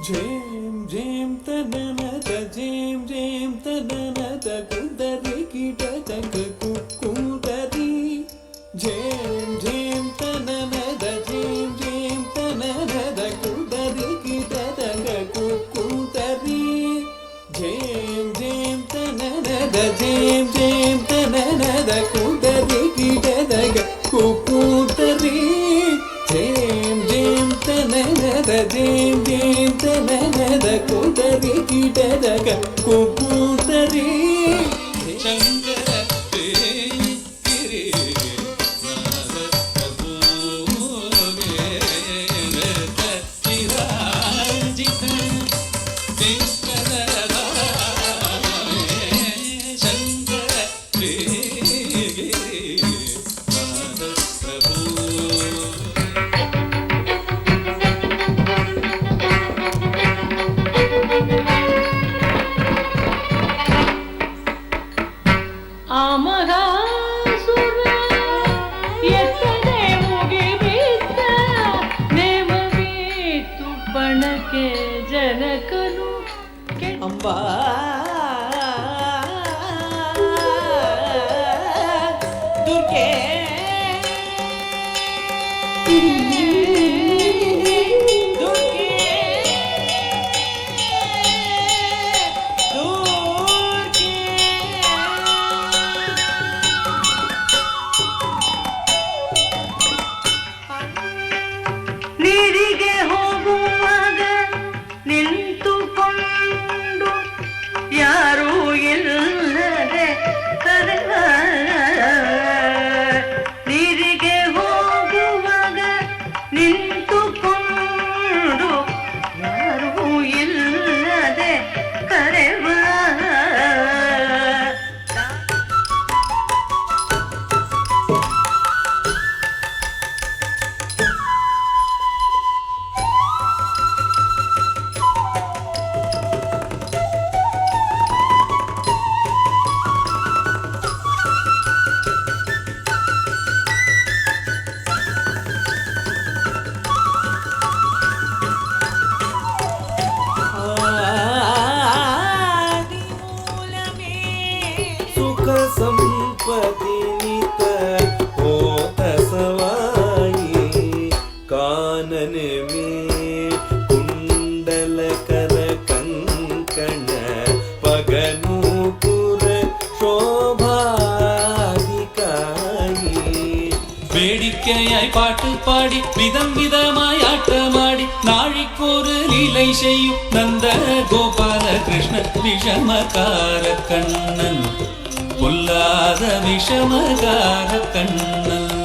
Jam jam tanana ta jam jam tanana ta kudari kita ta kudari jam jam tanana ta jam jam tanana ta kudari kita ta kudari jam jam tanana ta jam jam tanana ta kudari kita ta kudari jam jam tanana ta jam jam tanana ta kudari kita ta kudari shankara tere nada kabore rata virajita tekara shankara tere nada prabhu ಅಮರಾಸುರ ಎತ್ತನೆ ಮುಗಿಬಿದ್ದ ನೇಮವಿತ್ತು ಪಣಕ್ಕೆ ಜನಕನು ಅಂಬಾ ದುರ್ಗೆ ದುರ್ಗೆ ನೀರಿಗೆ ಹೋಗುವಾಗ ನಿಂತುಕೊಂಡು ಯಾರೂ ಇಲ್ಲದೆ ಕರೆದ ನೀರಿಗೆ ಹೋಗುವಾಗ ನಿಂತುಕೊಂಡು ಯಾರೂ ಇಲ್ಲದೆ ಕರೆವ ಸುಖ ಸಂಪತ್ತಿ ನಿತ ಹೋತ ಸವಾಯಿ ಕಾನನ ಮೇ ಕುಂಡಲ ಕರ ಕಂಕಣ ಪಗನೂಪುರ ശോഭാധികായി வேடிக்கையாய் பாட்டு பாடி விதம் விதமாய் ஆட்டமாடி நாழிக்கொரு லீலை செய்யும் நந்த கோபால கிருஷ்ணன் விஷமகார கண்ணன் பொல்லாத விஷமகார கண்ணன்